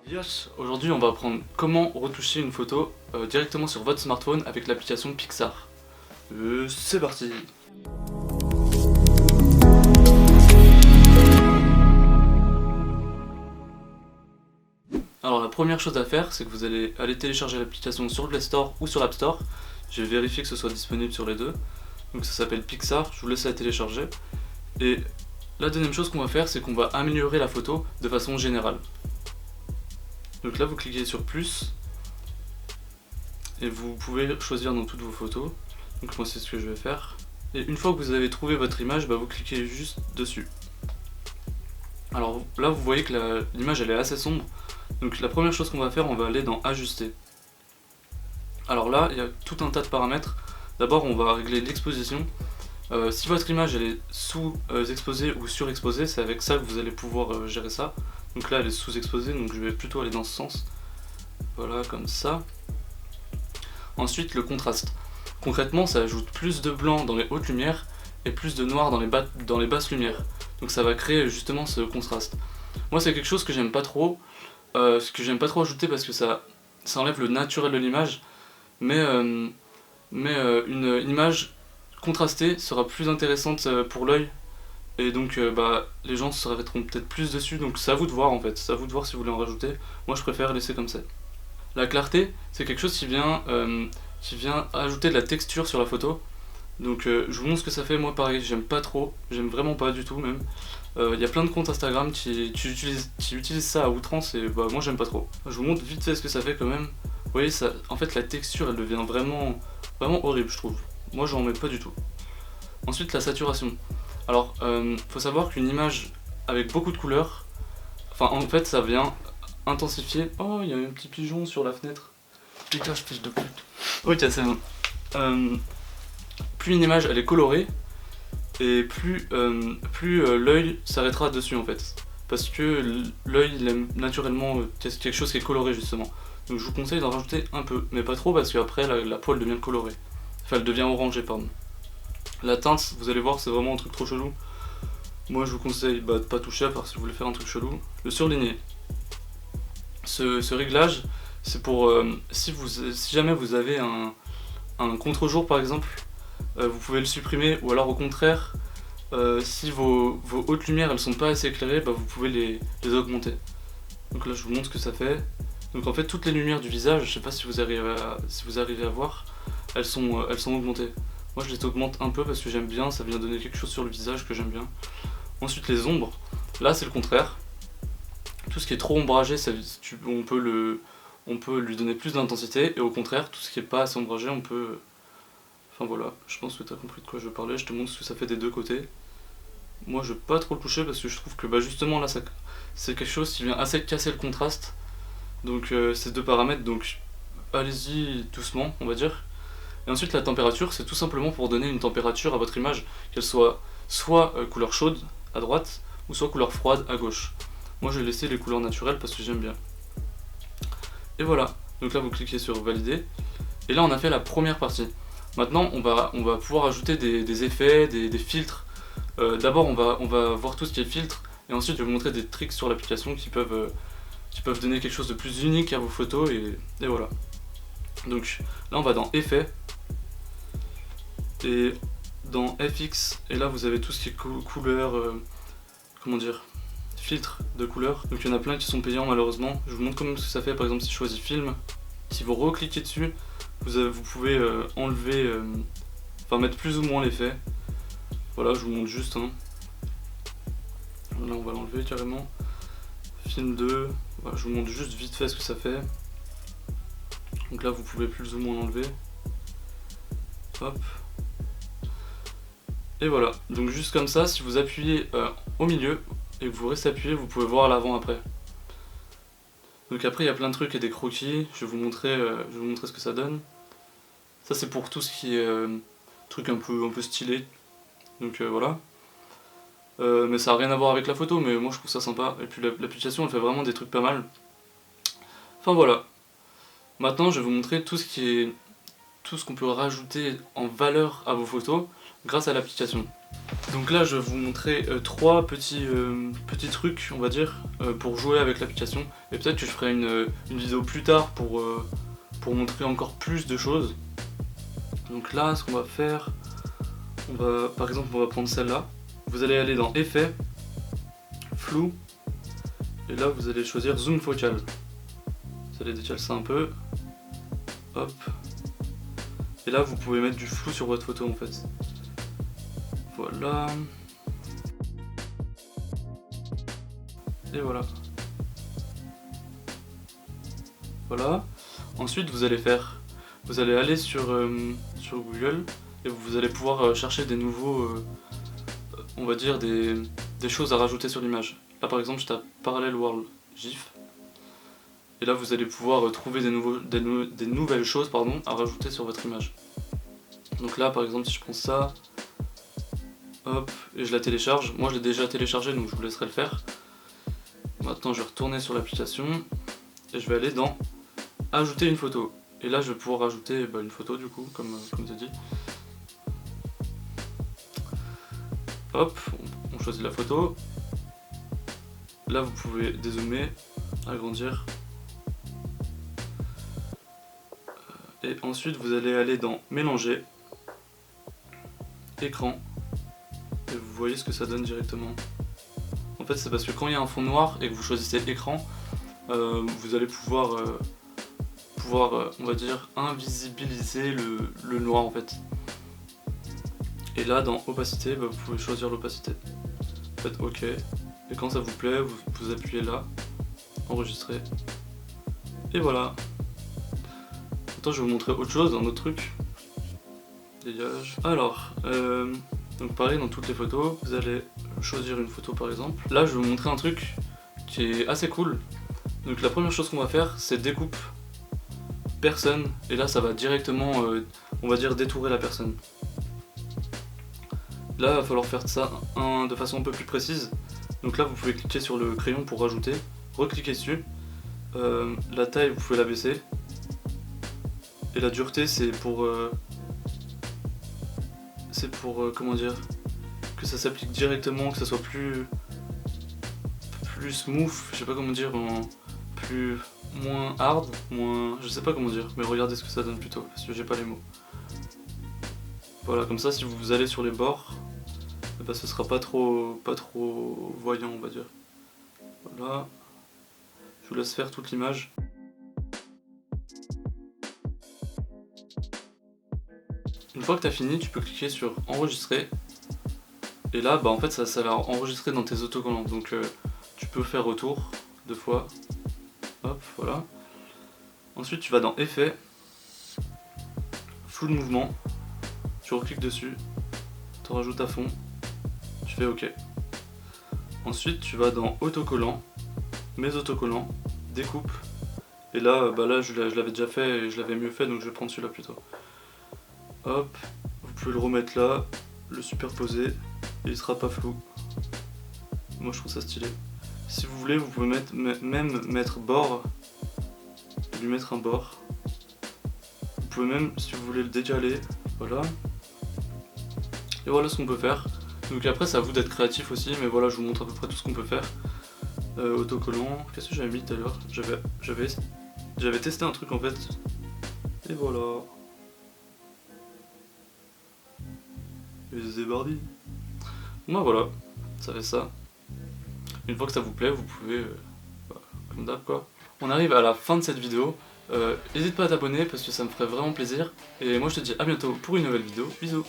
Yes, aujourd'hui on va apprendre comment retoucher une photo directement sur votre smartphone avec l'application Pixar. C'est parti. Alors la première chose à faire, c'est que vous allez aller télécharger l'application sur le Play Store ou sur l'App Store. Je vais vérifier que ce soit disponible sur les deux. Donc ça s'appelle Pixar, je vous laisse la télécharger. Et la deuxième chose qu'on va faire, c'est qu'on va améliorer la photo de façon générale. Donc là vous cliquez sur plus et vous pouvez choisir dans toutes vos photos. Donc moi c'est ce que je vais faire. Et une fois que vous avez trouvé votre image, vous cliquez juste dessus. Alors là vous voyez que l'image elle est assez sombre. Donc la première chose qu'on va faire, on va aller dans ajuster. Alors là il y a tout un tas de paramètres. D'abord on va régler l'exposition. Si votre image elle est sous-exposée ou surexposée, c'est avec ça que vous allez pouvoir gérer ça. Donc là elle est sous-exposée, donc je vais plutôt aller dans ce sens. Voilà, comme ça. Ensuite le contraste. Concrètement ça ajoute plus de blanc dans les hautes lumières et plus de noir dans les basses lumières. Donc ça va créer justement ce contraste. Moi c'est quelque chose que j'aime pas trop. Ce que j'aime pas trop ajouter parce que ça enlève le naturel de l'image. Mais une image contrastée sera plus intéressante pour l'œil. Et donc les gens s'arrêteront peut-être plus dessus, donc c'est à vous de voir en fait, c'est à vous de voir si vous voulez en rajouter. Moi je préfère laisser comme ça. La clarté, c'est quelque chose qui vient ajouter de la texture sur la photo. Donc je vous montre ce que ça fait. Moi pareil, j'aime pas trop, j'aime vraiment pas du tout même. Il y a plein de comptes Instagram qui utilisent ça à outrance et moi j'aime pas trop. Je vous montre vite fait ce que ça fait quand même. Vous voyez, ça, en fait la texture elle devient vraiment horrible je trouve. Moi j'en mets pas du tout. Ensuite la saturation. Alors faut savoir qu'une image avec beaucoup de couleurs, en fait ça vient intensifier. Oh, il y a un petit pigeon sur la fenêtre. Putain, je pige de pute. Ok, c'est bon. Plus une image elle est colorée, et plus l'œil s'arrêtera dessus en fait. Parce que l'œil il aime naturellement quelque chose qui est coloré justement. Donc je vous conseille d'en rajouter un peu, mais pas trop parce qu'après la poêle devient colorée. Enfin elle devient orangée, pardon. La teinte, vous allez voir, c'est vraiment un truc trop chelou. Moi je vous conseille de pas toucher à part si vous voulez faire un truc chelou. Le surligné. Ce réglage, c'est pour si jamais vous avez un contre-jour par exemple, vous pouvez le supprimer, ou alors au contraire, si vos hautes lumières elles sont pas assez éclairées, vous pouvez les augmenter. Donc là je vous montre ce que ça fait. Donc en fait toutes les lumières du visage, je sais pas si vous arrivez à voir, elles sont augmentées. Moi je les augmente un peu parce que j'aime bien, ça vient donner quelque chose sur le visage que j'aime bien. Ensuite les ombres, là c'est le contraire. Tout ce qui est trop ombragé, on peut lui donner plus d'intensité, et au contraire, tout ce qui est pas assez ombragé, on peut... Enfin voilà, je pense que tu as compris de quoi je parlais, je te montre ce que ça fait des deux côtés. Moi je vais pas trop le toucher parce que je trouve que justement là c'est quelque chose qui vient assez casser le contraste. Donc ces deux paramètres, donc allez-y doucement on va dire. Et ensuite la température, c'est tout simplement pour donner une température à votre image, qu'elle soit couleur chaude à droite, ou soit couleur froide à gauche. Moi je vais laisser les couleurs naturelles parce que j'aime bien. Et voilà, donc là vous cliquez sur valider. Et là on a fait la première partie. Maintenant on va pouvoir ajouter des effets, des filtres. D'abord on va voir tout ce qui est filtre. Et ensuite je vais vous montrer des tricks sur l'application qui peuvent donner quelque chose de plus unique à vos photos. Et voilà. Donc là on va dans effets. Et dans FX, et là vous avez tout ce qui est couleur, comment dire, filtre de couleurs. Donc il y en a plein qui sont payants malheureusement. Je vous montre comment ce que ça fait. Par exemple si je choisis film, si vous recliquez dessus, vous pouvez enlever, mettre plus ou moins l'effet. Voilà, je vous montre juste. Là on va l'enlever carrément. Film 2, voilà, je vous montre juste vite fait ce que ça fait. Donc là vous pouvez plus ou moins l'enlever. Hop. Et voilà, donc juste comme ça, si vous appuyez au milieu et que vous restez appuyé, vous pouvez voir l'avant après. Donc après il y a plein de trucs et des croquis, je vais vous montrer ce que ça donne. Ça c'est pour tout ce qui est truc un peu stylé, donc voilà. Mais ça n'a rien à voir avec la photo, mais moi je trouve ça sympa. Et puis l'application elle fait vraiment des trucs pas mal. Enfin voilà. Maintenant je vais vous montrer tout ce qu'on peut rajouter en valeur à vos photos. grâce à l'application. Donc là je vais vous montrer trois petits trucs on va dire pour jouer avec l'application, et peut-être que je ferai une vidéo plus tard pour montrer encore plus de choses. Donc là ce qu'on va faire, par exemple on va prendre celle-là, vous allez aller dans effet, flou, et là vous allez choisir zoom focal. Vous allez décaler ça un peu, hop, et là vous pouvez mettre du flou sur votre photo en fait. Voilà. Et voilà. Voilà. Ensuite vous allez aller sur Google et vous allez pouvoir chercher des nouveaux, on va dire des choses à rajouter sur l'image. Là par exemple je tape Parallel World GIF. Et là vous allez pouvoir trouver des nouvelles choses à rajouter sur votre image. Donc là par exemple si je prends ça, hop, et je la télécharge. Moi je l'ai déjà téléchargé donc je vous laisserai le faire. Maintenant je vais retourner sur l'application et je vais aller dans ajouter une photo. Et là je vais pouvoir ajouter une photo du coup, comme j'ai dit. Hop, on choisit la photo. Là vous pouvez dézoomer, agrandir. Et ensuite vous allez aller dans mélanger, écran. Et vous voyez ce que ça donne directement. En fait c'est parce que quand il y a un fond noir et que vous choisissez écran, vous allez pouvoir on va dire invisibiliser le noir en fait. Et là dans opacité, vous pouvez choisir l'opacité. Faites OK. Et quand ça vous plaît, vous appuyez là, enregistrer. Et voilà. Maintenant je vais vous montrer autre chose, un autre truc. Dégage. Alors, donc pareil dans toutes les photos, vous allez choisir une photo par exemple. Là je vais vous montrer un truc qui est assez cool. Donc la première chose qu'on va faire c'est découpe personne, et là ça va directement on va dire détourer la personne. Là il va falloir faire ça de façon un peu plus précise. Donc là vous pouvez cliquer sur le crayon pour rajouter, recliquer dessus, la taille vous pouvez la baisser, et la dureté c'est pour comment dire, que ça s'applique directement, que ça soit plus smooth, je sais pas comment dire, moins hard, je sais pas comment dire, mais regardez ce que ça donne plutôt, parce que j'ai pas les mots. Voilà, comme ça si vous allez sur les bords, ce sera pas trop voyant on va dire. Voilà, je vous laisse faire toute l'image. Une fois que tu as fini, tu peux cliquer sur enregistrer, et là en fait ça va enregistrer dans tes autocollants, donc tu peux faire retour 2 fois, hop, voilà. Ensuite tu vas dans effet, flou de mouvement, tu recliques dessus, tu rajoutes à fond, tu fais OK. Ensuite tu vas dans autocollant, mes autocollants, découpe, et là, je l'avais déjà fait et je l'avais mieux fait, donc je vais prendre celui-là plutôt. Hop, vous pouvez le remettre là, le superposer, et il sera pas flou. Moi je trouve ça stylé. Si vous voulez, vous pouvez même mettre bord, lui mettre un bord. Vous pouvez même, si vous voulez, le décaler, voilà. Et voilà ce qu'on peut faire. Donc après c'est à vous d'être créatif aussi, mais voilà, je vous montre à peu près tout ce qu'on peut faire. Autocollant, qu'est-ce que j'avais mis tout à l'heure? J'avais testé un truc en fait. Et voilà. Les ébardis. Moi voilà, ça fait ça. Une fois que ça vous plaît, vous pouvez, comme d'hab quoi. On arrive à la fin de cette vidéo. N'hésite pas à t'abonner parce que ça me ferait vraiment plaisir. Et moi je te dis à bientôt pour une nouvelle vidéo. Bisous.